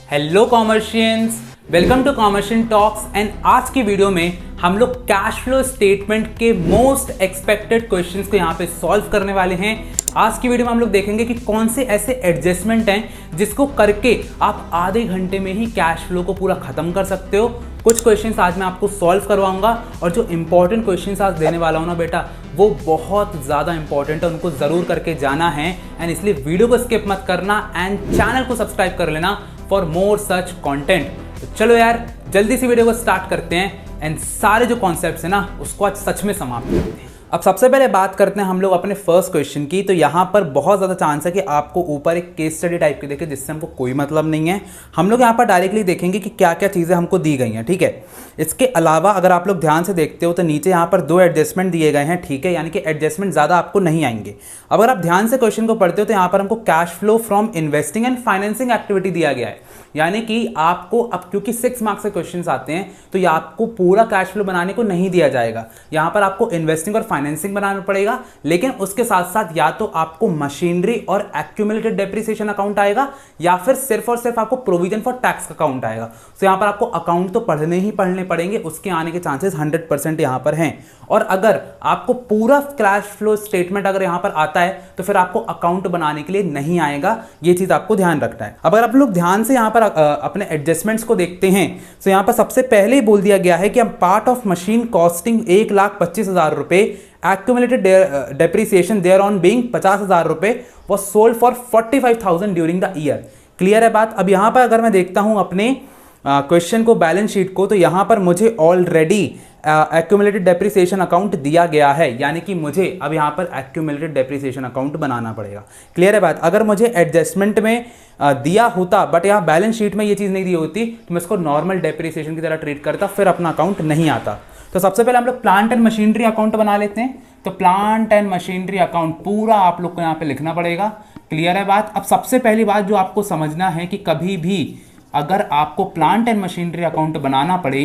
Hello commercians, welcome to commercian talks. And आज की video में हम लोग कैश फ्लो स्टेटमेंट के मोस्ट एक्सपेक्टेड क्वेश्चंस को यहाँ पे सॉल्व करने वाले हैं। आज की वीडियो में हम लोग देखेंगे कि कौन से ऐसे एडजस्टमेंट हैं जिसको करके आप आधे घंटे में ही कैश फ्लो को पूरा खत्म कर सकते हो। कुछ क्वेश्चंस आज मैं आपको सॉल्व करवाऊंगा और जो इंपॉर्टेंट क्वेश्चंस आज देने वाला हूं ना बेटा, वो बहुत ज़्यादा इंपॉर्टेंट है, उनको ज़रूर करके जाना है। एंड इसलिए वीडियो को स्किप मत करना एंड चैनल को सब्सक्राइब कर लेना फॉर मोर सच कंटेंट। तो चलो यार जल्दी से वीडियो को स्टार्ट करते हैं एंड सारे जो कॉन्सेप्ट्स हैं ना उसको आज सच में समाप्त करते हैं। अब सबसे पहले बात करते हैं हम लोग अपने फर्स्ट क्वेश्चन की। तो यहाँ पर बहुत ज़्यादा चांस है कि आपको ऊपर एक केस स्टडी टाइप की देखे जिससे हमको कोई मतलब नहीं है। हम लोग यहाँ पर डायरेक्टली देखेंगे कि क्या क्या चीज़ें हमको दी गई हैं, ठीक है। इसके अलावा अगर आप लोग ध्यान से देखते हो तो नीचे यहाँ पर 2 एडजस्टमेंट दिए गए हैं, ठीक है, यानी कि एडजस्टमेंट ज़्यादा आपको नहीं आएंगे। अगर आप ध्यान से क्वेश्चन को पढ़ते हो तो यहाँ पर हमको cash flow from investing and financing activity दिया गया है, यानी कि आपको अब क्योंकि 6 मार्क्स से क्वेश्चंस आते हैं तो ये आपको पूरा कैश फ्लो बनाने को नहीं दिया जाएगा। यहाँ पर आपको इन्वेस्टिंग और फाइनेंसिंग बनाना पड़ेगा, लेकिन उसके साथ साथ या तो आपको मशीनरी और एक्यूमुलेटेड डेप्रिसिएशन अकाउंट आएगा या फिर सिर्फ और सिर्फ आपको प्रोविजन फॉर टैक्स अकाउंट आएगा। तो यहाँ पर आपको अकाउंट तो पढ़ने पड़ेंगे, उसके आने के चांसेस 100% यहाँ पर हैं। और अगर आपको पूरा कैश फ्लो स्टेटमेंट अगर यहाँ पर आता है तो फिर आपको अकाउंट बनाने के लिए नहीं आएगा, ये चीज आपको ध्यान रखना है। अब अगर आप लोग ध्यान से यहाँ पर अपने एडजस्टमेंट्स को देखते हैं तो यहाँ पर सबसे पहले ही बोल दिया गया है कि हम पार्ट ऑफ मशीन कॉस्टिंग 1,25,000 रुपए, accumulated depreciation there on being 50,000 रुपए was sold for 45,000 during the year. Clear है बात। अब यहाँ पर अगर मैं देखता हूँ अपने क्वेश्चन को, बैलेंस शीट को, तो यहाँ पर मुझे ऑलरेडी एक्यूमुलेटेड डेप्रिसिएशन अकाउंट दिया गया है, यानी कि मुझे अब यहाँ पर एक्यूमुलेटेड डेप्रिसिएशन अकाउंट बनाना पड़ेगा। क्लियर है बात। अगर मुझे एडजस्टमेंट में दिया होता बट यहाँ बैलेंस शीट में ये चीज़ नहीं दी होती तो मैं इसको नॉर्मल डेप्रिसिएशन की तरह ट्रीट करता, फिर अपना अकाउंट नहीं आता। तो सबसे पहले हम लोग प्लांट एंड मशीनरी अकाउंट बना लेते हैं। तो प्लांट एंड मशीनरी अकाउंट पूरा आप लोग को यहाँ पे लिखना पड़ेगा। क्लियर है बात। अब सबसे पहली बात जो आपको समझना है कि कभी भी अगर आपको प्लांट एंड मशीनरी अकाउंट बनाना पड़े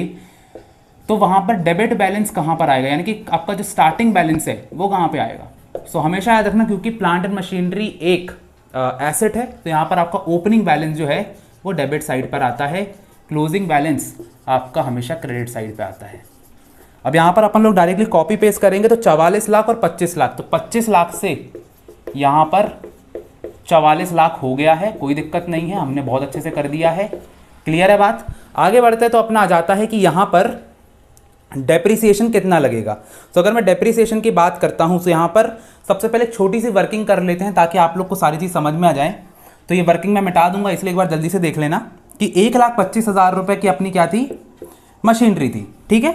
तो वहाँ पर डेबिट बैलेंस कहाँ पर आएगा, यानी कि आपका जो स्टार्टिंग बैलेंस है वो कहाँ पे आएगा। सो हमेशा याद रखना, क्योंकि प्लांट एंड मशीनरी एक एसेट है तो यहाँ पर आपका ओपनिंग बैलेंस जो है वो डेबिट साइड पर आता है, क्लोजिंग बैलेंस आपका हमेशा क्रेडिट साइड पे आता है। अब यहाँ पर अपन लोग डायरेक्टली कॉपी पेस्ट करेंगे तो 44 लाख और 25 लाख, तो 25 लाख से यहाँ पर 44 लाख हो गया है, कोई दिक्कत नहीं है, हमने बहुत अच्छे से कर दिया है। क्लियर है बात। आगे बढ़ते हैं तो अपना आ जाता है कि यहाँ पर डेप्रिसिएशन कितना लगेगा। तो अगर मैं डेप्रिसिएशन की बात करता हूँ तो यहाँ पर सबसे पहले छोटी सी वर्किंग कर लेते हैं ताकि आप लोग को सारी चीज़ समझ में आ जाए। तो ये वर्किंग मैं मिटा दूंगा, इसलिए एक बार जल्दी से देख लेना कि 1,25,000 रुपये की अपनी क्या थी, मशीनरी थी, ठीक है।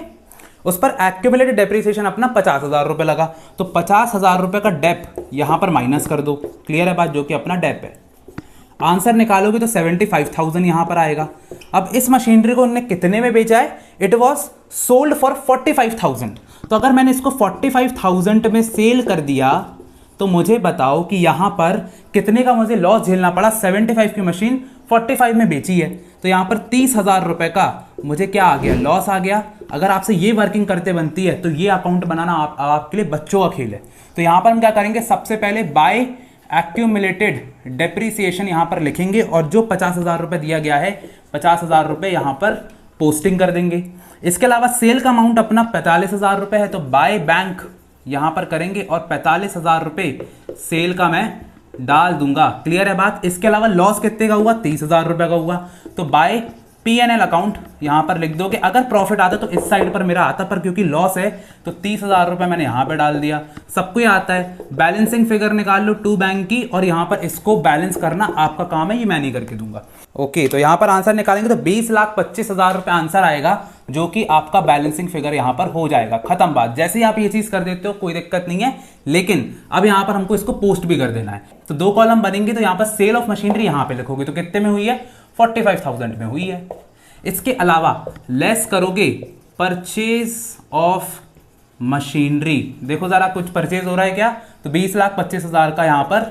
उस पर एक्यूमुलेटेड डेप्रिसिएशन अपना 50,000 रुपये लगा, तो 50,000 रुपये का डेप यहाँ पर माइनस कर दो। क्लियर है बात, जो कि अपना डेप है। आंसर निकालोगे तो 75,000 यहाँ पर आएगा। अब इस मशीनरी को उन्होंने कितने में बेचा है, इट वॉज सोल्ड फॉर 45,000। तो अगर मैंने इसको 45,000 में सेल कर दिया तो मुझे बताओ कि यहाँ पर कितने का मुझे लॉस झेलना पड़ा। 75 की मशीन 45 में बेची है तो यहाँ पर 30,000 रुपये का मुझे क्या आ गया, लॉस आ गया। अगर आपसे ये वर्किंग करते बनती है तो ये अकाउंट बनाना आपके लिए बच्चों का खेल है। तो यहाँ पर हम क्या करेंगे, सबसे पहले बाय एक्यूमुलेटेड डेप्रिसिएशन यहाँ पर लिखेंगे और जो 50,000 रुपये दिया गया है 50,000 रुपये यहाँ पर पोस्टिंग कर देंगे। इसके अलावा सेल का अमाउंट अपना 45,000 रुपये है तो बाय बैंक यहाँ पर करेंगे और 45,000 रुपये सेल का मैं डाल दूंगा। क्लियर है बात। इसके अलावा लॉस कितने का हुआ, 30,000 रुपये का हुआ, तो बाय P&L अकाउंट यहाँ पर लिख दोगे। अगर प्रॉफिट आता तो इस साइड पर मेरा आता, पर क्योंकि लॉस है तो 30,000 रुपये मैंने यहाँ पे डाल दिया। सबको ये आता है। बैलेंसिंग फिगर निकाल लो टू बैंक की और यहाँ पर इसको बैलेंस करना आपका काम है, ये मैं नहीं करके दूंगा। ओके, तो यहाँ पर आंसर निकालेंगे तो 20,25,000 रुपये आंसर आएगा, जो कि आपका बैलेंसिंग फिगर यहाँ पर हो जाएगा। खत्म बात। जैसे ही आप ये चीज़ कर देते हो कोई दिक्कत नहीं है, लेकिन अब यहाँ पर हमको इसको पोस्ट भी कर देना है। तो 2 कॉलम बनेंगे तो यहाँ पर सेल ऑफ मशीनरी यहाँ पे लिखोगे तो कितने में हुई है, 45,000 में हुई है। इसके अलावा लेस करोगे परचेज ऑफ मशीनरी, देखो जरा कुछ परचेज हो रहा है क्या, तो 20,25,000 का यहाँ पर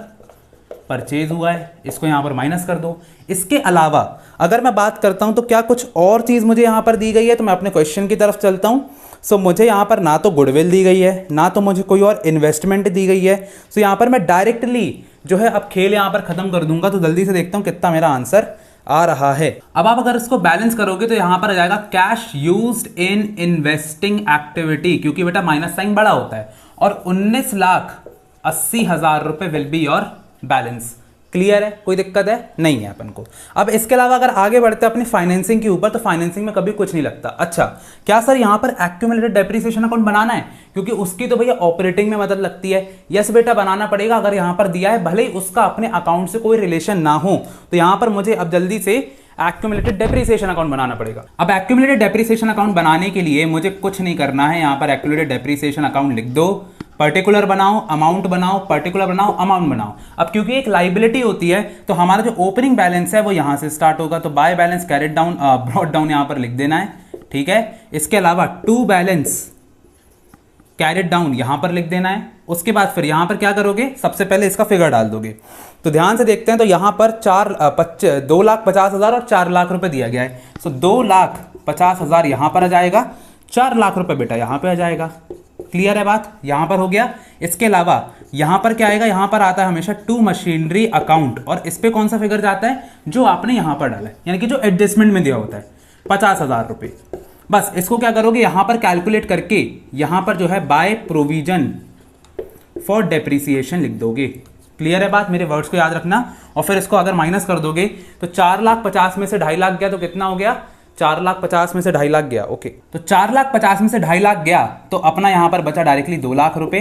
परचेज हुआ है, इसको यहाँ पर माइनस कर दो। इसके अलावा अगर मैं बात करता हूँ तो क्या कुछ और चीज़ मुझे यहाँ पर दी गई है, तो मैं अपने क्वेश्चन की तरफ चलता हूँ। सो मुझे यहाँ पर ना तो गुडविल दी गई है, ना तो मुझे कोई और इन्वेस्टमेंट दी गई है। सो यहाँ पर मैं डायरेक्टली जो है अब खेल यहाँ पर ख़त्म कर दूंगा। तो जल्दी से देखता हूँ कितना मेरा आंसर आ रहा है। अब आप अगर इसको बैलेंस करोगे तो यहां पर आ जाएगा cash used in investing activity, क्योंकि बेटा माइनस साइन बड़ा होता है, और 19,80,000 रुपए will be your balance. Clear है? कोई दिक्कत है? नहीं है अपन को। अब इसके अलावा अगर आगे बढ़ते हैं अपनी फाइनेंसिंग के ऊपर, तो फाइनेंसिंग में कभी कुछ नहीं लगता। अच्छा, क्या सर यहां पर एक्यूमुलेटेड डेप्रिसिएशन अकाउंट बनाना है? क्योंकि उसकी तो भैया ऑपरेटिंग में मदद लगती है। यस बेटा, बनाना पड़ेगा। अगर यहां पर दिया है, भले ही उसका अपने अकाउंट से कोई रिलेशन ना हो, तो यहां पर मुझे अब जल्दी से एक्यूमुलेटेड डेप्रिसिएशन अकाउंट बनाना पड़ेगा। अब एक्यूमुलेटेड डेप्रिसिएशन अकाउंट बनाने के लिए मुझे कुछ नहीं करना है। यहां पर एक्यूमुलेटेड डेप्रिसिएशन अकाउंट लिख दो, पर्टिकुलर बनाओ, अमाउंट बनाओ, पर्टिकुलर बनाओ, अमाउंट बनाओ। अब क्योंकि एक लाइबिलिटी होती है, तो हमारा जो ओपनिंग बैलेंस है वो यहां से स्टार्ट होगा। तो by balance carried down, brought down यहां पर लिख देना है। ठीक है। इसके अलावा टू बैलेंस कैरिड डाउन यहां पर लिख देना है। उसके बाद फिर यहां पर क्या करोगे, सबसे पहले इसका फिगर डाल दोगे। तो ध्यान से देखते हैं, तो यहां पर 2,50,000 और 4 लाख रुपए दिया गया है। सो 2,50,000 यहां पर आ जाएगा, 4 लाख रुपए बेटा यहां पे आ जाएगा। क्लियर है बात? यहां पर हो गया। इसके अलावा यहां पर क्या आएगा, यहां पर आता है हमेशा टू मशीनरी अकाउंट, और इस पे कौन सा फिगर जाता है, जो आपने यहां पर डाला है, यानी कि जो एडजस्टमेंट में दिया होता है 50,000 रुपए। बस इसको क्या करोगे, यहां पर कैलकुलेट करके यहां पर जो है बाय प्रोविजन फॉर डेप्रिसिएशन लिख दोगे। क्लियर है बात? मेरे वर्ड्स को याद रखना। और फिर इसको अगर माइनस कर दोगे तो 4,50,000 में से 2.5 लाख गया, तो कितना हो गया, 4,50,000 में से 2.5 लाख गया। ओके, तो 4,50,000 में से 2.5 लाख गया, तो अपना यहां पर बचा डायरेक्टली 2 लाख रुपए।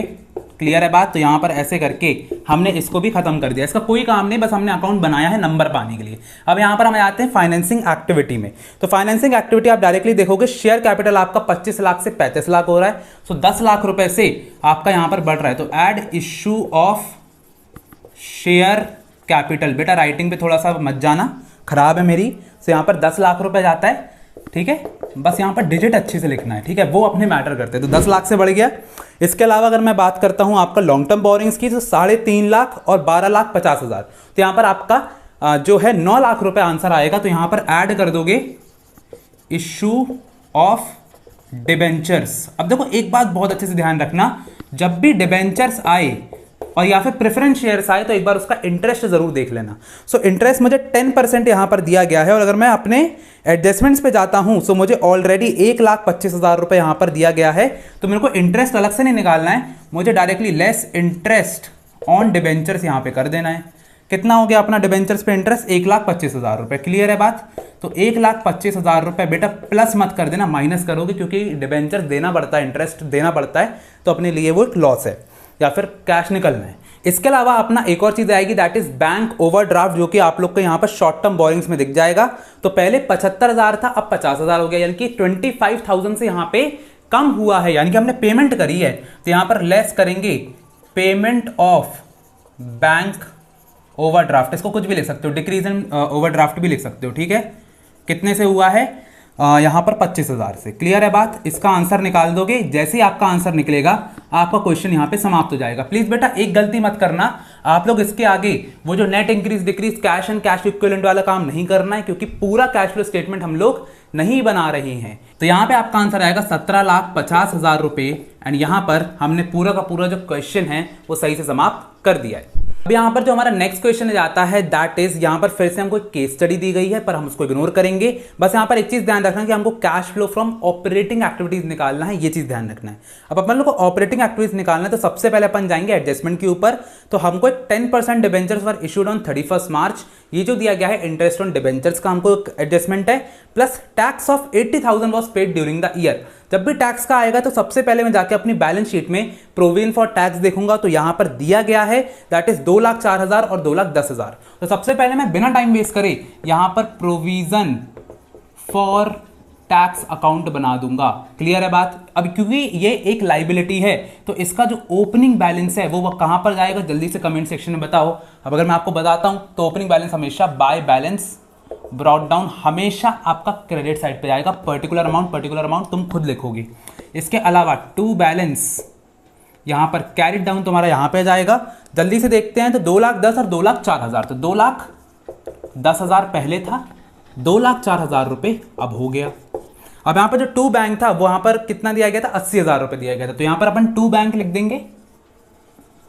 क्लियर है बात? तो यहां पर ऐसे करके हमने इसको भी खत्म कर दिया। इसका कोई काम नहीं, बस हमने अकाउंट बनाया है नंबर पाने के लिए। अब यहां पर हम आते हैं फाइनेंसिंग एक्टिविटी में। तो फाइनेंसिंग एक्टिविटी आप डायरेक्टली देखोगे, शेयर कैपिटल आपका 25 लाख से 35 लाख हो रहा है। सो 10 लाख रुपए से आपका यहां पर बढ़ रहा है। तो add issue of share capital. बेटा राइटिंग पे थोड़ा सा मत जाना, खराब है मेरी। सो यहां पर 10 लाख रुपए जाता है। ठीक है, बस यहां पर डिजिट अच्छे से लिखना है। ठीक है, वो अपने मैटर करते हैं। तो 10 लाख से बढ़ गया। इसके अलावा अगर मैं बात करता हूं आपका लॉन्ग टर्म बोरिंग्स की, तो 3.5 लाख और 12,50,000। तो यहां पर आपका जो है 9 लाख रुपए आंसर आएगा। तो यहां पर ऐड कर दोगे इश्यू ऑफ डिबेंचर्स। अब देखो एक बात बहुत अच्छे से ध्यान रखना, जब भी डिबेंचर्स आए और या फिर प्रेफरेंस शेयर्स आए, तो एक बार उसका इंटरेस्ट जरूर देख लेना। सो इंटरेस्ट मुझे 10% यहां पर दिया गया है, और अगर मैं अपने एडजस्टमेंट्स पे जाता हूं, सो मुझे ऑलरेडी 1,25,000 रुपए यहां पर दिया गया है। तो मेरे को इंटरेस्ट अलग से नहीं निकालना है, मुझे directly less interest on debentures यहां पे कर देना है। कितना हो गया अपना डिबेंचर्स पे इंटरेस्ट, 1,25,000 रुपए। क्लियर है बात? तो 1,25,000 रुपए बेटा प्लस मत कर देना, माइनस करोगे, क्योंकि डिबेंचर्स देना पड़ता है, इंटरेस्ट देना पड़ता है, तो अपने लिए वो एक लॉस है, या फिर कैश निकलना है। इसके अलावा अपना एक और चीज आएगी, दैट इज बैंक ओवरड्राफ्ट, जो कि आप लोग को यहां पर शॉर्ट टर्म बोरिंग्स में दिख जाएगा। तो पहले 75,000 था, अब 50,000 हो गया, यानी कि 25,000 से यहां पे कम हुआ है, यानी कि हमने पेमेंट करी है। तो यहां पर लेस करेंगे पेमेंट ऑफ बैंक ओवरड्राफ्ट। इसको कुछ भी लिख सकते हो, डिक्रीज इन ओवरड्राफ्ट भी लिख सकते हो। ठीक है, कितने से हुआ है, यहां पर 25,000 से। क्लियर है बात? इसका आंसर निकाल दोगे, जैसे ही आपका आंसर निकलेगा आपका क्वेश्चन यहां पे समाप्त हो जाएगा। प्लीज बेटा एक गलती मत करना, आप लोग इसके आगे वो जो net increase decrease cash and cash equivalent वाला काम नहीं करना है, क्योंकि पूरा कैश फ्लो स्टेटमेंट हम लोग नहीं बना रहे हैं। तो यहां पे आपका आंसर आएगा 17,50,000 रुपए, एंड यहां पर हमने पूरा का पूरा जो क्वेश्चन है वो सही से समाप्त कर दिया है। अब यहां पर जो हमारा नेक्स्ट क्वेश्चन जाता है, दैट इज यहां पर फिर से हमको केस स्टडी दी गई है, पर हम उसको इग्नोर करेंगे। बस यहां पर एक चीज ध्यान रखना कि हमको cash flow from operating activities निकालना है, ये चीज ध्यान रखना है। अब अपन लोग को ऑपरेटिंग एक्टिविटीज निकालना है, तो सबसे पहले अपन जाएंगे एडजस्टमेंट के ऊपर। तो हमको 10% डिबेंचर्स वर इशूड ऑन 31 मार्च, ये जो दिया गया है इंटरेस्ट ऑन डिबेंचर्स का हमको एडजस्टमेंट है, plus tax of 80,000 was paid during the year. जब भी टैक्स का आएगा तो सबसे पहले मैं जाके अपनी बैलेंस शीट में प्रोविजन फॉर टैक्स देखूंगा, तो यहां पर दिया गया है दैट इज 2,04,000 और 2,10,000। तो सबसे पहले मैं बिना टाइम वेस्ट करे यहां पर प्रोविजन फॉर टैक्स अकाउंट बना दूंगा। क्लियर है बात? अब क्योंकि ये एक लाइबिलिटी है, तो इसका जो ओपनिंग बैलेंस है वो कहां पर जाएगा, जल्दी से कमेंट सेक्शन में बताओ। अब अगर मैं आपको बताता हूं, तो ओपनिंग बैलेंस हमेशा बाय बैलेंस ब्रॉट डाउन हमेशा आपका क्रेडिट साइड पे जाएगा। पर्टिकुलर अमाउंट तुम खुद लिखोगे। इसके अलावा टू बैलेंस यहां पर कैरिड डाउन तुम्हारा यहां पे जाएगा। जल्दी से देखते हैं, तो 2,10,000 और 2,04,000, तो 2,10,000 पहले था, 2,04,000 रुपए अब हो गया। अब यहां पर जो टू बैंक था वहां पर कितना दिया गया था, 80,000 रुपए दिया गया था। तो यहां पर अपन टू बैंक लिख देंगे,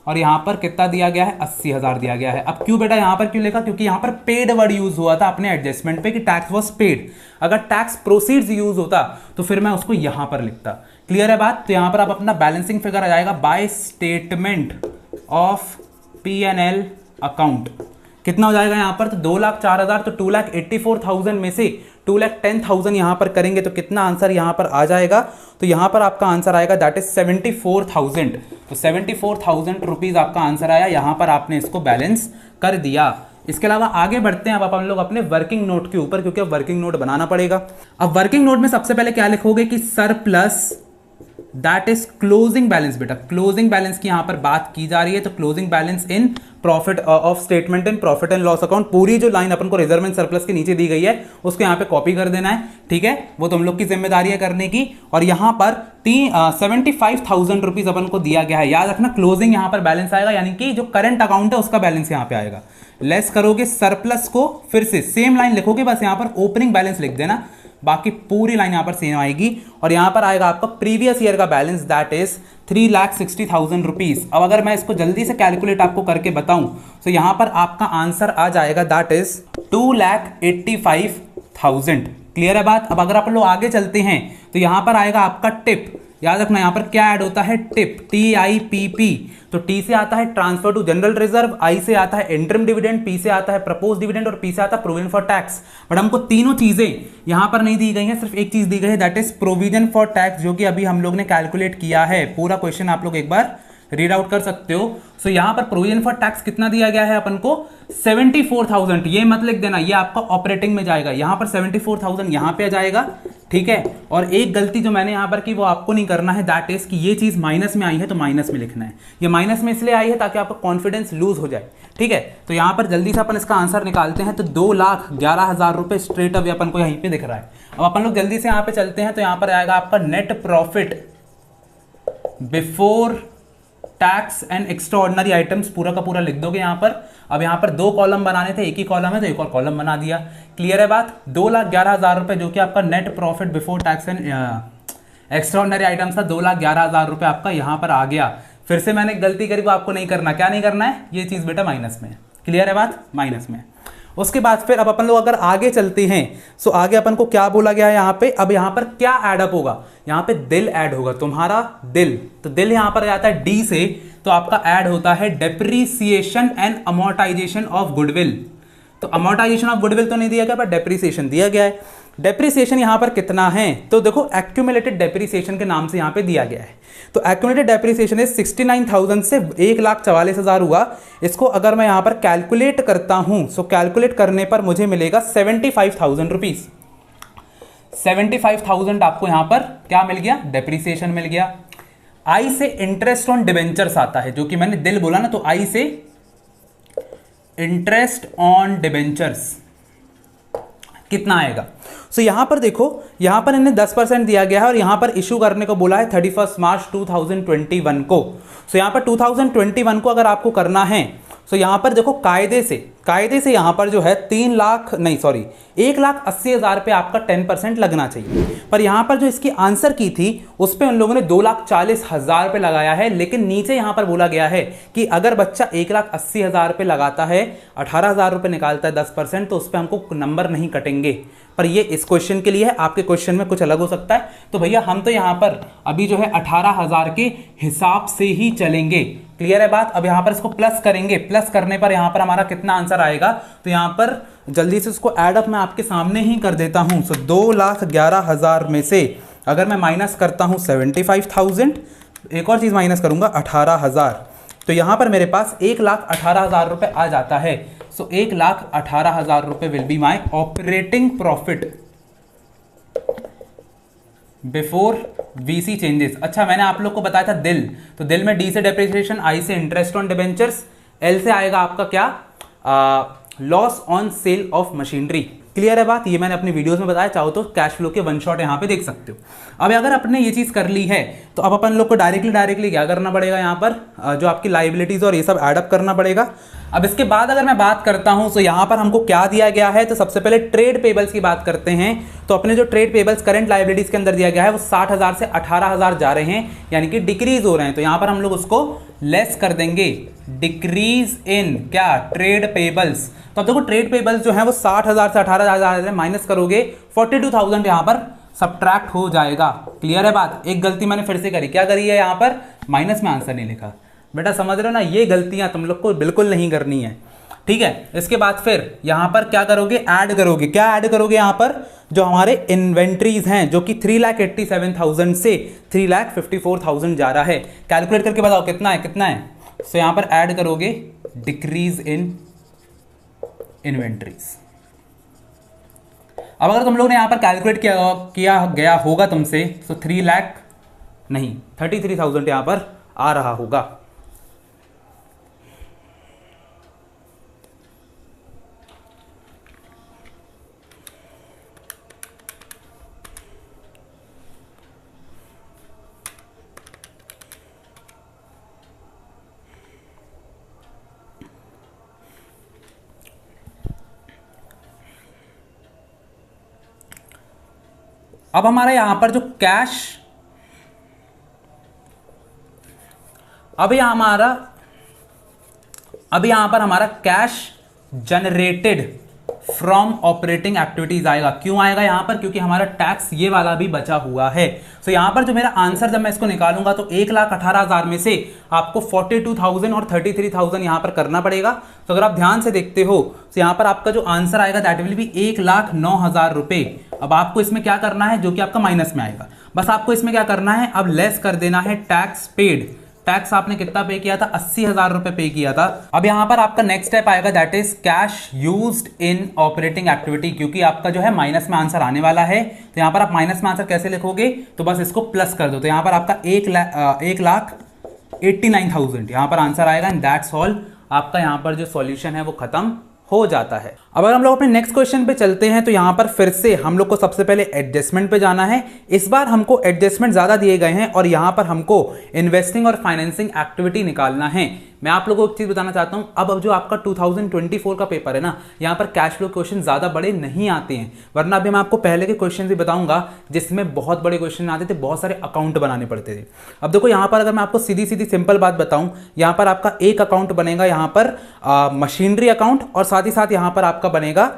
और यहाँ पर कितना दिया गया है, 80,000 दिया गया है। अब क्यों बेटा यहाँ पर क्यों लिखा, क्योंकि यहाँ पर पेड वर्ड यूज हुआ था अपने एडजस्टमेंट पे कि टैक्स वॉज पेड। अगर टैक्स प्रोसीड्स यूज होता तो फिर मैं उसको यहाँ पर लिखता। क्लियर है बात। तो यहाँ पर आप अपना बैलेंसिंग फिगर आ जाएगा by statement of P&L account. कितना हो जाएगा यहाँ पर, तो 2,04,000, तो 2,84,000 में से 2,10,000 यहाँ पर करेंगे तो कितना आंसर यहाँ पर आ जाएगा, तो यहाँ पर आपका आंसर आएगा दैट इज 74,000। तो 74,000 रुपीज आपका आंसर आया। यहाँ पर आपने इसको बैलेंस कर दिया। इसके अलावा आगे बढ़ते हैं अब अपन लोग अपने वर्किंग नोट के ऊपर, क्योंकि अब वर्किंग नोट बनाना पड़ेगा। अब वर्किंग नोट में सबसे पहले क्या लिखोगे कि surplus that is closing balance. बेटा क्लोजिंग बैलेंस की यहां पर बात की जा रही है, तो closing balance in profit of statement in profit and loss account. पूरी जो लाइन अपन को रिजर्व एंड सरप्लस के नीचे दी गई है उसको यहां पे कॉपी कर देना है, ठीक है, वो तुम लोग की जिम्मेदारी है करने की। और यहां पर 75,000 रुपीज अपन को दिया गया है। याद रखना क्लोजिंग यहां पर बैलेंस आएगा, यानी कि जो करंट अकाउंट है उसका बैलेंस यहां पे आएगा। लेस करोगे सरप्लस को, फिर से सेम लाइन लिखोगे, बस यहां पर ओपनिंग बैलेंस लिख देना, बाकी पूरी लाइन यहां पर सेम आएगी। और यहां पर आएगा आपका प्रीवियस ईयर का बैलेंस दैट इज 3,60,000 रुपीज। अब अगर मैं इसको जल्दी से कैलकुलेट आपको करके बताऊं तो यहां पर आपका आंसर आ जाएगा दैट इज 2,85,000। क्लियर है बात। अब अगर आप लोग आगे चलते हैं तो यहां पर आएगा आपका टिप। याद रखना यहां पर क्या ऐड होता है, टिप, TIPP। तो T से आता है transfer to general reserve, I से आता है इंटरिम डिविडेंड, P से आता है प्रपोज डिविडेंड और P से आता है प्रोविजन फॉर टैक्स। बट हमको तीनों चीजें यहां पर नहीं दी गई हैं, सिर्फ एक चीज दी गई है that is provision for tax, जो कि अभी हम लोग ने कैलकुलेट किया है। पूरा क्वेश्चन आप लोग एक बार रीड आउट कर सकते हो। सो यहां पर प्रोविजन फॉर टैक्स कितना दिया गया है अपन को, 74,000। ये मत लिख देना, ये आपका ऑपरेटिंग में जाएगा। यहां पर 74,000 यहां पे आ जाएगा, ठीक है। और एक गलती जो मैंने यहां पर की वो आपको नहीं करना है, दैट इज कि ये चीज माइनस में आई है तो माइनस में लिखना है। ये माइनस में इसलिए आई है ताकि आपका कॉन्फिडेंस लूज हो जाए, ठीक है। तो यहां पर जल्दी से अपन इसका आंसर निकालते हैं। तो 2,11,000 रुपए स्ट्रेट अवे अपन को यहीं पे दिख रहा है। अब अपन लोग जल्दी से यहां पे चलते हैं, तो यहां पर आएगा आपका net profit before tax and extraordinary items, पूरा का पूरा लिख दोगे यहां पर। अब यहां पर दो कॉलम बनाने थे, एक ही कॉलम है तो एक और कॉलम बना दिया। क्लियर है बात। 2,11,000 रुपए जो कि आपका net profit before tax and extraordinary items था, 2,11,000 रुपए आपका यहां पर आ गया। फिर से मैंने गलती करी, वो आपको नहीं करना। क्या नहीं करना है, ये चीज बेटा माइनस में। क्लियर है बात, माइनस में। उसके बाद फिर अब अपन लोग अगर आगे चलते हैं, सो आगे अपन को क्या बोला गया है यहाँ पे। अब यहाँ पर क्या एडअप होगा, यहाँ पे दिल ऐड होगा, तुम्हारा दिल। तो दिल यहाँ पर आता है डी से, तो आपका ऐड होता है depreciation and amortisation of goodwill. तो अमोर्टाइजेशन ऑफ गुडविल तो नहीं दिया गया, पर डेप्रीसिएशन दिया गया है। डेप्रीसिएशन यहाँ पर कितना है, तो देखो एक्यूमुलेटेड डेप्रीसिएशन के नाम से यहाँ पे दिया गया है। तो एक्यूमुलेटेड डेप्रीसिएशन इज 69,000 से 1,44,000 हुआ। इसको अगर मैं यहाँ पर कैलकुलेट करता हूँ, सो कैलकुलेट करने पर मुझे मिलेगा 75,000 रुपीज। 75,000 आपको यहाँ पर क्या मिल गया, डेप्रीसिएशन मिल गया। आई से इंटरेस्ट ऑन डिबेंचर्स आता है, जो कि मैंने दिल बोला ना, तो आई से इंटरेस्ट ऑन डिबेंचर्स कितना आएगा। सो यहां पर देखो, यहां पर इन्हें 10% दिया गया है और यहां पर इशू करने को बोला है 31 मार्च 2021 को। सो यहां पर 2021 को अगर आपको करना है, सो यहां पर देखो कायदे से यहां पर जो है 1,80,000 पे आपका 10% लगना चाहिए। पर यहां पर जो इसकी आंसर की थी उस पे उन लोगों ने 2,40,000 पे लगाया है। लेकिन नीचे यहां पर बोला गया है कि अगर बच्चा 1,80,000 पे लगाता है, 18,000 रुपए निकालता है 10%, तो उस पर हमको नंबर नहीं कटेंगे। पर ये इस क्वेश्चन के लिए है, आपके क्वेश्चन में कुछ अलग हो सकता है। तो भैया हम तो यहां पर अभी जो है 18,000 के हिसाब से ही चलेंगे। क्लियर है बात। अब यहां पर इसको प्लस करेंगे, प्लस करने पर यहां पर हमारा कितना आंसर आएगा, तो यहां पर जल्दी से इसको एडअप मैं आपके सामने ही कर देता हूं। सो 2,11,000 में से अगर मैं माइनस करता हूं 75,000, एक और चीज माइनस करूंगा 18,000, तो यहां पर मेरे पास 1,18,000 रुपए आ जाता है। सो 1,18,000 रुपए will be my operating profit before VC changes. अच्छा, मैंने आप लोग को बताया था दिल, तो दिल में डी से डेप्रिसिएशन, आई से इंटरेस्ट ऑन डिबेंचर्स, एल से आएगा आपका क्या, loss on sale of machinery. Clear है बात। ये मैंने अपनी वीडियोस में बताया, चाहो तो कैश फ्लो के वन शॉट यहाँ पे देख सकते हो। अब अगर आपने ये चीज कर ली है, तो अब अपन लोग को डायरेक्टली क्या करना पड़ेगा, यहाँ पर जो आपकी लाइबिलिटीज और ये सब एडअप करना पड़ेगा। अब इसके बाद अगर मैं बात करता हूं तो यहां पर हमको क्या दिया गया है, तो सबसे पहले ट्रेड पेबल्स की बात करते हैं। तो अपने जो ट्रेड पेबल्स करंट लायबिलिटीज के अंदर दिया गया है वो 60,000 से 18,000 जा रहे हैं, यानी कि डिक्रीज हो रहे हैं। तो यहां पर हम लोग उसको लेस कर देंगे, डिक्रीज इन क्या ट्रेड पेबल्स। तो अब देखो ट्रेड पेबल्स जो है वो 60,000 से 18,000 जा रहे हैं, माइनस करोगे 42,000 यहां पर सब्ट्रैक्ट हो जाएगा। क्लियर है बात? एक गलती मैंने फिर से करी, क्या करी है, यहां पर माइनस में आंसर नहीं लिखा। बेटा समझ रहे हो ना, ये गलतियां तुम लोग को बिल्कुल नहीं करनी है, ठीक है। इसके बाद फिर यहां पर क्या करोगे, ऐड करोगे। क्या ऐड करोगे, यहां पर जो हमारे इन्वेंट्रीज हैं जो कि 3,87,000 से 3,54,000 जा रहा है। कैलकुलेट करके बताओ कितना है, कितना है। तो यहां पर ऐड करोगे डिक्रीज इन इन्वेंट्रीज। अब अगर तुम लोग ने यहां पर कैलकुलेट किया गया होगा तुमसे, तो 3 लाख नहीं 33,000 यहां पर आ रहा होगा। अब हमारा यहां पर जो कैश, अब यहां पर हमारा cash generated from operating activities आएगा। क्यों आएगा यहां पर, क्योंकि हमारा टैक्स ये वाला भी बचा हुआ है। तो यहां पर जो मेरा आंसर जब मैं इसको निकालूंगा तो 1,18,000 में से आपको 42,000 और 33,000 यहां पर करना पड़ेगा। तो अगर आप ध्यान से देखते हो तो यहां पर आपका जो आंसर आएगा दैट विल बी 1,09,000 रुपए। अब आपको इसमें क्या करना है, जो कि आपका माइनस में आएगा, बस आपको इसमें क्या करना है, अब लेस कर देना है टैक्स पेड। टैक्स आपने कितना पे किया था, 80,000 रुपए पे किया था। अब यहां पर आपका नेक्स्ट स्टेप आएगा that is cash used in operating activity. क्योंकि आपका जो है माइनस में आंसर आने वाला है, तो यहां पर आप माइनस में आंसर कैसे लिखोगे, तो बस इसको प्लस कर दो। तो यहां पर आपका 1,89,000 यहां पर आंसर आएगा एंड दैट्स ऑल। आपका यहां पर जो सॉल्यूशन है वो खत्म हो जाता है। अब अगर हम लोग अपने नेक्स्ट क्वेश्चन पे चलते हैं तो यहां पर फिर से हम लोग को सबसे पहले एडजस्टमेंट पे जाना है। इस बार हमको एडजस्टमेंट ज्यादा दिए गए हैं और यहां पर हमको इन्वेस्टिंग और फाइनेंसिंग एक्टिविटी निकालना है। मैं आप लोगों को एक चीज बताना चाहता हूं, अब जो आपका 2024 का पेपर है ना, यहां पर कैश फ्लो क्वेश्चन ज्यादा बड़े नहीं आते हैं, वरना अभी मैं आपको पहले के क्वेश्चन भी बताऊंगा जिसमें बहुत बड़े क्वेश्चन आते थे, बहुत सारे अकाउंट बनाने पड़ते थे। अब देखो यहां पर अगर मैं आपको सीधी सीधी सिंपल बात बताऊं, यहां पर आपका एक अकाउंट बनेगा यहां पर मशीनरी अकाउंट, और साथ ही साथ यहां पर आपका बनेगा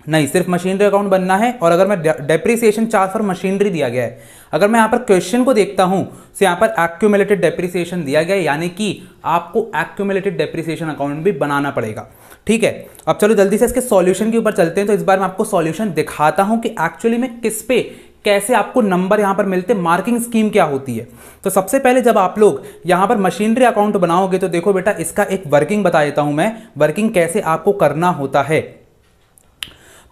नहीं, सिर्फ मशीनरी अकाउंट बनना है। और अगर मैं डेप्रिसिएशन चार्ज फॉर मशीनरी दिया गया है, अगर मैं यहां पर क्वेश्चन को देखता हूं तो यहां पर एक्यूमुलेटेड डेप्रिसिएशन दिया गया है, यानी कि आपको एक्यूमुलेटेड डेप्रिसिएशन अकाउंट भी बनाना पड़ेगा। ठीक है, अब चलो जल्दी से इसके सॉल्यूशन के ऊपर चलते हैं। तो इस बार मैं आपको सॉल्यूशन दिखाता हूं कि एक्चुअली में किस पे कैसे आपको नंबर यहां पर मिलते, मार्किंग स्कीम क्या होती है। तो सबसे पहले जब आप लोग यहां पर मशीनरी अकाउंट बनाओगे तो देखो बेटा, इसका एक वर्किंग बता देता हूं मैं, वर्किंग कैसे आपको करना होता है।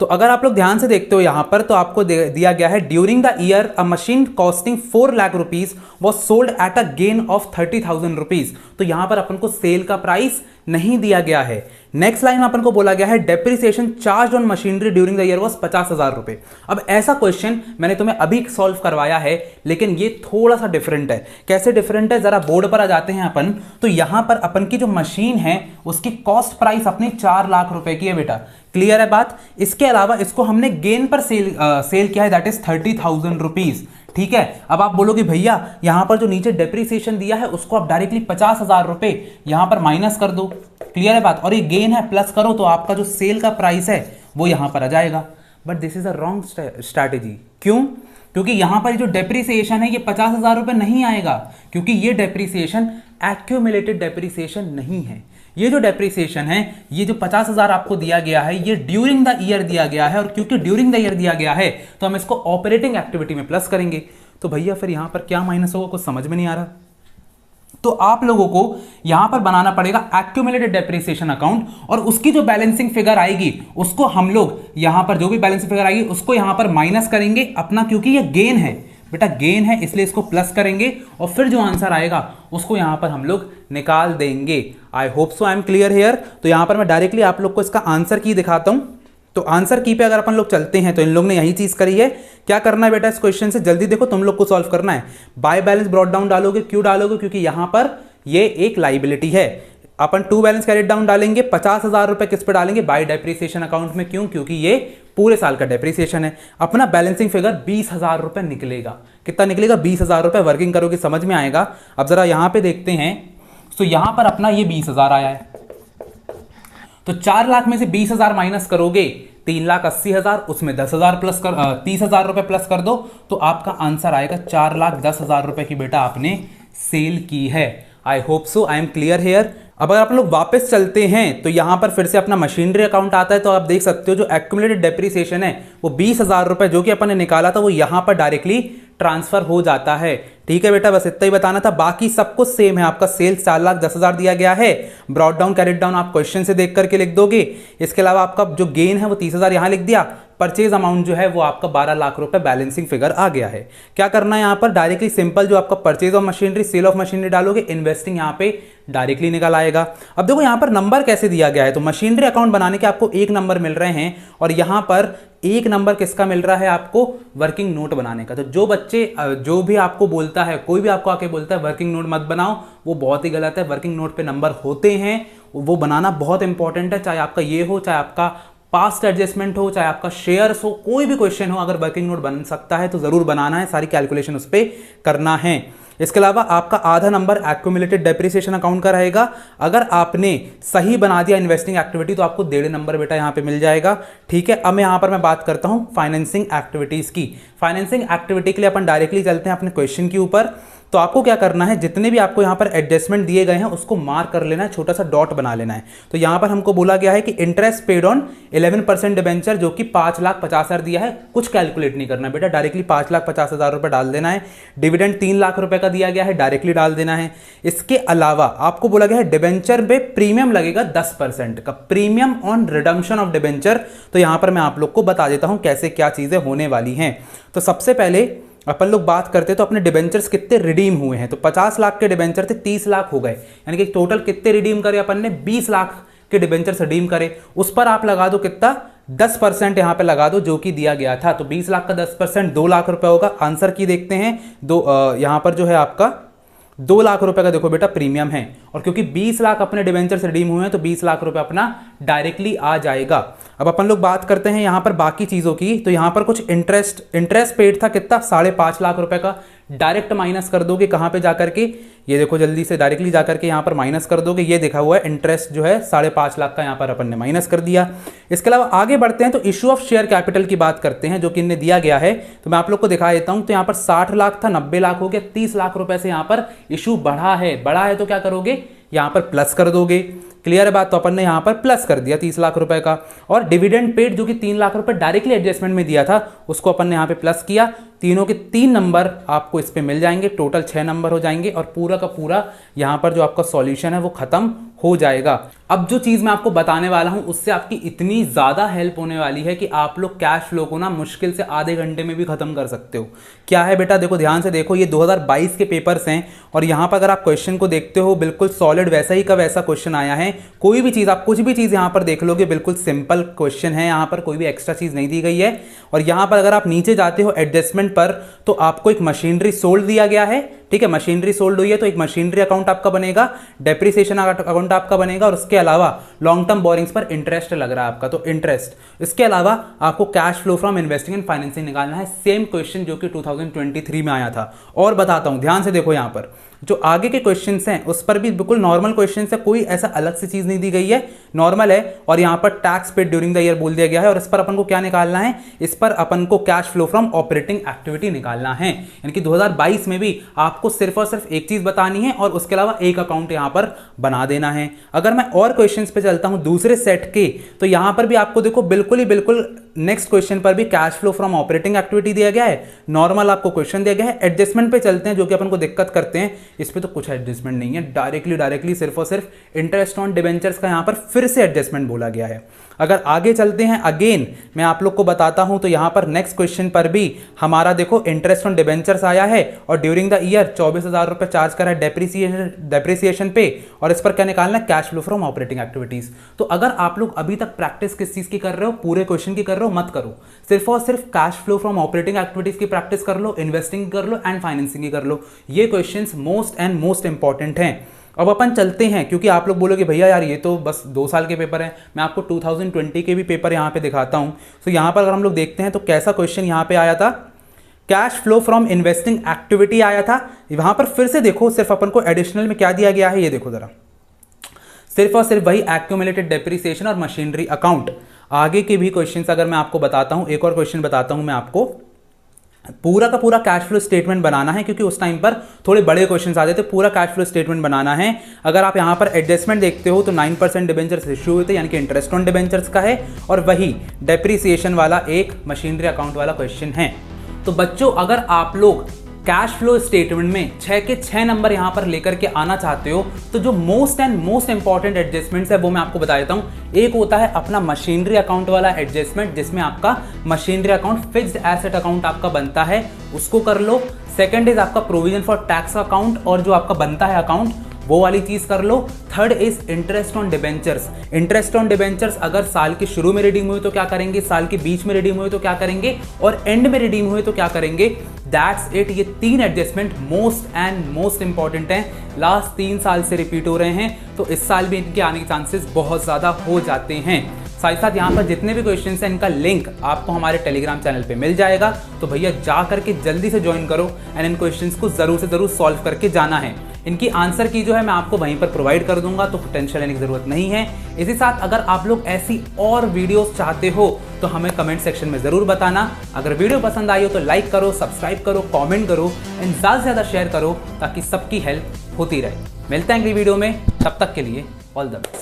तो अगर आप लोग ध्यान से देखते हो यहां पर, तो आपको दिया गया है during the year a machine costing 4 lakh rupees was sold at a gain of 30,000 rupees. तो यहां पर अपन को सेल का प्राइस नहीं दिया गया है। नेक्स्ट लाइन में अपन को बोला गया है depreciation charge on machinery during the year was 50,000 रुपए। अब ऐसा क्वेश्चन मैंने तुम्हें अभी सॉल्व करवाया है, लेकिन ये थोड़ा सा डिफरेंट है। कैसे डिफरेंट है, जरा बोर्ड पर आ जाते हैं अपन। तो यहां पर अपन की जो मशीन है उसकी कॉस्ट प्राइस अपनी 4 लाख रुपए की है बेटा। क्लियर है बात? इसके अलावा इसको हमने गेन पर सेल किया है दैट इज 30,000 रुपीज। ठीक है, अब आप बोलोगे भैया यहां पर जो नीचे डेप्रिसिएशन दिया है उसको आप डायरेक्टली 50,000 रुपए यहां पर माइनस कर दो। क्लियर है बात? और ये गेन है प्लस करो तो आपका जो सेल का प्राइस है वो यहां पर आ जाएगा। But this is a wrong strategy. क्यों? क्योंकि यहां पर जो डेप्रिसिएशन है ये 50,000 रुपए नहीं आएगा, क्योंकि ये डेप्रिसिएशन एक्यूमुलेटेड डेप्रिसिएशन नहीं है। ये जो डेप्रिसिएशन है, ये जो 50,000 आपको दिया गया है, ये ड्यूरिंग द ईयर दिया गया है। और क्योंकि ड्यूरिंग द ईयर दिया गया है तो हम इसको ऑपरेटिंग एक्टिविटी में प्लस करेंगे। तो भैया फिर यहां पर क्या माइनस होगा, कुछ समझ में नहीं आ रहा। तो आप लोगों को यहां पर बनाना पड़ेगा एक्यूमुलेटेड डेप्रिसिएशन अकाउंट, और उसकी जो बैलेंसिंग फिगर आएगी उसको हम लोग यहां पर, जो भी बैलेंसिंग फिगर आएगी उसको यहां पर माइनस करेंगे अपना, क्योंकि ये गेन है बेटा, गेन है इसलिए इसको प्लस करेंगे, और फिर जो आंसर आएगा उसको यहां पर हम लोग निकाल देंगे। आई hope so I am clear here. तो यहां पर मैं डायरेक्टली आप लोग को इसका आंसर की दिखाता हूं। तो आंसर की पे अगर अपन लोग चलते हैं तो इन लोग ने यही चीज करी है। क्या करना है बेटा, इस क्वेश्चन से जल्दी देखो, तुम लोग को सॉल्व करना है। बाय बैलेंस ब्रॉट डाउन डालोगे, क्यों डालोगे, क्योंकि यहां पर ये एक लाइबिलिटी है। अपन टू बैलेंस कैरिड डाउन डालेंगे, 50,000 रुपए किस पे डालेंगे, बाय डेप्रीसिएशन अकाउंट में। क्यों? क्योंकि ये पूरे साल का डेप्रीसिएशन है। अपना बैलेंसिंग फिगर 20,000 रुपए निकलेगा। कितना निकलेगा? 20,000 रुपए। वर्किंग करोगे समझ में आएगा। अब जरा यहां पे देखते हैं, तो यहां पर अपना ये 20,000 आया है, तो 4 लाख में से 20,000 माइनस करोगे 3,80,000, उसमें 10,000 प्लस कर 30,000 रुपए प्लस कर दो, तो आपका आंसर आएगा 4,10,000 रुपए की बेटा आपने सेल की है। I hope so I am clear here. अब अगर आप लोग वापस चलते हैं तो यहां पर फिर से अपना मशीनरी अकाउंट आता है, तो आप देख सकते हो जो एक्यूमुलेटेड डेप्रीसिएशन है वो 20,000 रुपए जो कि अपन ने निकाला था वो यहां पर डायरेक्टली ट्रांसफर हो जाता है। ठीक है बेटा, बस इतना ही बताना था। बाकी सब कुछ सेम है। आपका सेल्स 4,10,000 दिया गया है, ब्रॉट डाउन कैरिड डाउन आप क्वेश्चन से देख करके लिख दोगे। इसके अलावा आपका जो गेन है वो 30,000 यहां लिख दिया। परचेज अमाउंट जो है वो आपका 12 लाख रुपए बैलेंसिंग फिगर आ गया है। क्या करना है यहां पर, डायरेक्टली सिंपल जो आपका purchase of machinery, sale of machinery डालोगे, इन्वेस्टिंग यहां पे डायरेक्टली निकल आएगा। अब देखो यहां पर नंबर कैसे दिया गया है, तो मशीनरी अकाउंट बनाने के आपको 1 नंबर मिल रहे हैं, और यहां पर 1 नंबर किसका मिल रहा है आपको, वर्किंग नोट बनाने का। तो जो बच्चे जो भी आपको बोलता है, कोई भी आपको आके बोलता है वर्किंग नोट मत बनाओ, वो बहुत ही गलत है। वर्किंग नोट पे नंबर होते हैं, वो बनाना बहुत इंपॉर्टेंट है। चाहे आपका ये हो, चाहे आपका पास्ट एडजस्टमेंट हो, चाहे आपका शेयर्स हो, कोई भी क्वेश्चन हो, अगर वर्किंग नोट बन सकता है तो जरूर बनाना है, सारी कैलकुलेशन उस पर करना है। इसके अलावा आपका आधा नंबर एक्यूमुलेटेड डेप्रिसिएशन अकाउंट का रहेगा। अगर आपने सही बना दिया इन्वेस्टिंग एक्टिविटी तो आपको 1.5 नंबर बेटा यहां पे मिल जाएगा। ठीक है, अब यहां पर मैं बात करता हूं फाइनेंसिंग एक्टिविटीज की। फाइनेंसिंग एक्टिविटी के लिए अपन डायरेक्टली चलते हैं अपने क्वेश्चन के ऊपर। तो आपको क्या करना है, जितने भी आपको यहां पर एडजस्टमेंट दिए गए हैं उसको मार्क कर लेना है, छोटा सा डॉट बना लेना है। तो यहां पर हमको बोला गया है कि इंटरेस्ट पेड ऑन 11% डिबेंचर जो कि 5,50,000 दिया है, कुछ कैलकुलेट नहीं करना बेटा, डायरेक्टली 5,50,000 रुपए डाल देना है। डिविडेंड 3 लाख रुपए का दिया गया है, डायरेक्टली डाल देना है। इसके अलावा आपको बोला गया है डिबेंचर पे प्रीमियम लगेगा 10% का, premium on redemption of debenture. तो यहां पर मैं आप लोग को बता देता हूं कैसे क्या चीजें होने वाली हैं। तो सबसे पहले अपन लोग बात करते तो अपने डिबेंचर्स कितने रिडीम हुए हैं, तो 50 लाख के डिबेंचर थे, 30 लाख हो गए, यानी कि टोटल कितने रिडीम करे अपन ने, 20 लाख के डिबेंचर्स रिडीम करे। उस पर आप लगा दो कितना, 10% यहां पे लगा दो जो कि दिया गया था। तो 20 लाख का 10% 2 लाख रुपए होगा। आंसर की देखते हैं, यहां पर जो है आपका 2 लाख रुपए का देखो बेटा प्रीमियम है, और क्योंकि 20 लाख अपने डिबेंचर्स रिडीम हुए हैं तो 20 लाख रुपए अपना डायरेक्टली आ जाएगा। अब अपन लोग बात करते हैं यहां पर बाकी चीजों की। तो यहां पर कुछ इंटरेस्ट पेड था कितना, 5.5 लाख रुपए का, डायरेक्ट माइनस कर दोगे कहां पे जाकर के, ये देखो जल्दी से डायरेक्टली जाकर के यहां पर माइनस कर दोगे। ये देखा हुआ है इंटरेस्ट जो है 5.5 लाख का, यहां पर अपन ने माइनस कर दिया। इसके अलावा आगे बढ़ते हैं तो इशू ऑफ शेयर कैपिटल की बात करते हैं जो कि इन्हें दिया गया है। तो मैं आप लोग को दिखा देता हूं। तो यहां पर 60 लाख था, 90 लाख हो गया, 30 लाख रुपए से यहां पर इशू बढ़ा है तो क्या करोगे, यहां पर प्लस कर दोगे। क्लियर है बात, तो अपन ने यहां पर प्लस कर दिया 30 लाख रुपए का। और डिविडेंड पेड जो कि 3 लाख रुपए डायरेक्टली एडजस्टमेंट में दिया था उसको अपन ने यहां पे प्लस किया। तीनों के 3 नंबर आपको इस पे मिल जाएंगे, टोटल 6 नंबर हो जाएंगे, और पूरा का पूरा यहां पर जो आपका सॉल्यूशन है वो खत्म हो जाएगा। अब जो चीज मैं आपको बताने वाला हूं उससे आपकी इतनी ज्यादा हेल्प होने वाली है कि आप लोग कैश फ्लो को ना मुश्किल से आधे घंटे में भी खत्म कर सकते हो। क्या है बेटा, देखो ध्यान से देखो, ये 2022 के पेपर्स हैं, और यहां पर अगर आप क्वेश्चन को देखते हो बिल्कुल सॉलिड वैसा ही का वैसा क्वेश्चन आया है। कोई भी चीज, आप कुछ भी चीज यहां पर देख लोगे, बिल्कुल सिंपल क्वेश्चन है, यहां पर कोई भी एक्स्ट्रा चीज नहीं दी गई है। और यहां पर अगर आप नीचे जाते हो एडजस्टमेंट पर, तो आपको एक मशीनरी सोल्ड दिया गया है। ठीक है, मशीनरी सोल्ड हुई है तो एक मशीनरी अकाउंट आपका बनेगा, डेप्रिसिएशन अकाउंट आपका बनेगा, और उसके अलावा लॉन्ग टर्म बोरिंग्स पर इंटरेस्ट लग रहा है आपका, तो इंटरेस्ट। इसके अलावा आपको cash flow from investing and financing निकालना है, सेम क्वेश्चन जो कि 2023 में आया था। और बताता हूं, ध्यान से देखो, यहां पर जो आगे के क्वेश्चंस हैं उस पर भी बिल्कुल नॉर्मल क्वेश्चंस है, कोई ऐसा अलग से चीज नहीं दी गई है, नॉर्मल है। और यहां पर tax paid during the year बोल दिया गया है, और इस पर अपन को क्या निकालना है, इस पर अपन को cash flow from operating activity निकालना है। यानी कि 2022 में भी आपको सिर्फ और सिर्फ एक चीज बतानी है, और उसके अलावा एक अकाउंट यहां पर बना देना है। अगर मैं और क्वेश्चंस पे चलता हूं दूसरे सेट के, तो यहां पर भी आपको देखो बिल्कुल नेक्स्ट क्वेश्चन पर भी cash flow from operating activity दिया गया है, नॉर्मल आपको क्वेश्चन दिया गया है। एडजस्टमेंट पे चलते हैं जो कि अपन को दिक्कत करते हैं, इस पे तो कुछ एडजस्टमेंट नहीं है, डायरेक्टली सिर्फ और सिर्फ इंटरेस्ट ऑन डिबेंचर्स का यहां पर फिर से एडजस्टमेंट बोला गया है। अगर आगे चलते हैं, अगेन मैं आप लोग को बताता हूं, तो यहां पर नेक्स्ट क्वेश्चन पर भी हमारा देखो इंटरेस्ट ऑन डिबेंचर्स आया है, और ड्यूरिंग द ईयर 24,000 रुपए चार्ज करा है डेप्रिसिएशन पे, और इस पर क्या निकालना है, cash flow from operating activities. तो अगर आप लोग अभी तक प्रैक्टिस किस चीज की कर रहे हो, पूरे क्वेश्चन की कर रहे हो, मत करो, सिर्फ और सिर्फ cash flow from operating activities की प्रैक्टिस कर लो, इन्वेस्टिंग कर लो, एंड फाइनेंसिंग की कर लो। ये क्वेश्चंस मोस्ट इंपॉर्टेंट हैं। अब अपन चलते हैं, क्योंकि आप लोग बोलोगे भैया यार ये तो बस 2 साल के पेपर हैं, मैं आपको 2020 के भी पेपर यहाँ पे दिखाता हूँ। तो यहाँ पर अगर हम लोग देखते हैं तो कैसा क्वेश्चन यहाँ पे आया था, cash flow from investing activity आया था। वहाँ पर फिर से देखो सिर्फ अपन को एडिशनल में क्या दिया गया है, ये देखो ज़रा, सिर्फ और सिर्फ वही एक्यूमुलेटेड डेप्रिसिएशन और मशीनरी अकाउंट। आगे के भी क्वेश्चंस अगर मैं आपको बताता हूँ, एक और क्वेश्चन बताता हूँ मैं आपको, पूरा का पूरा कैश फ्लो स्टेटमेंट बनाना है, क्योंकि उस टाइम पर थोड़े बड़े क्वेश्चंस आते थे, पूरा कैश फ्लो स्टेटमेंट बनाना है। अगर आप यहाँ पर एडजस्टमेंट देखते हो तो 9% डिबेंचर्स इश्यू हुए थे, यानी कि इंटरेस्ट ऑन डिबेंचर्स का है, और वही डेप्रिसिएशन वाला एक मशीनरी अकाउंट वाला क्वेश्चन है। तो बच्चों अगर आप लोग कैश फ्लो स्टेटमेंट में 6 के 6 नंबर यहां पर लेकर के आना चाहते हो तो जो मोस्ट इंपॉर्टेंट एडजस्टमेंट्स है वो मैं आपको बता देता हूं। एक होता है अपना मशीनरी अकाउंट वाला एडजस्टमेंट, जिसमें आपका machinery account fixed asset account आपका बनता है, उसको कर लो। सेकंड इज आपका प्रोविजन फॉर टैक्स अकाउंट, और जो आपका बनता है अकाउंट वो वाली चीज कर लो। Third is interest on debentures. Interest on debentures अगर साल के शुरू में रिडीम हुए तो क्या करेंगे, साल के बीच में रिडीम हुए तो क्या करेंगे, और एंड में रिडीम हुए तो क्या करेंगे। That's it. ये 3 एडजस्टमेंट मोस्ट इंपॉर्टेंट हैं, लास्ट 3 साल से रिपीट हो रहे हैं, तो इस साल भी इनके आने के चांसेस बहुत ज्यादा हो जाते हैं। साथ ही साथ यहाँ पर जितने भी क्वेश्चन हैं इनका लिंक आपको हमारे टेलीग्राम चैनल पे मिल जाएगा, तो भैया जा करके जल्दी से ज्वाइन करो एंड इन क्वेश्चंस को जरूर से जरूर सॉल्व करके जाना है। इनकी आंसर की जो है मैं आपको वहीं पर प्रोवाइड कर दूंगा, तो टेंशन लेने की जरूरत नहीं है। इसी साथ अगर आप लोग ऐसी और वीडियोस चाहते हो तो हमें कमेंट सेक्शन में जरूर बताना। अगर वीडियो पसंद आई हो तो लाइक करो, सब्सक्राइब करो, कॉमेंट करो एंड ज़्यादा से ज़्यादा शेयर करो, ताकि सबकी हेल्प होती रहे। मिलते हैं अगली वीडियो में, तब तक के लिए ऑल द बेस्ट।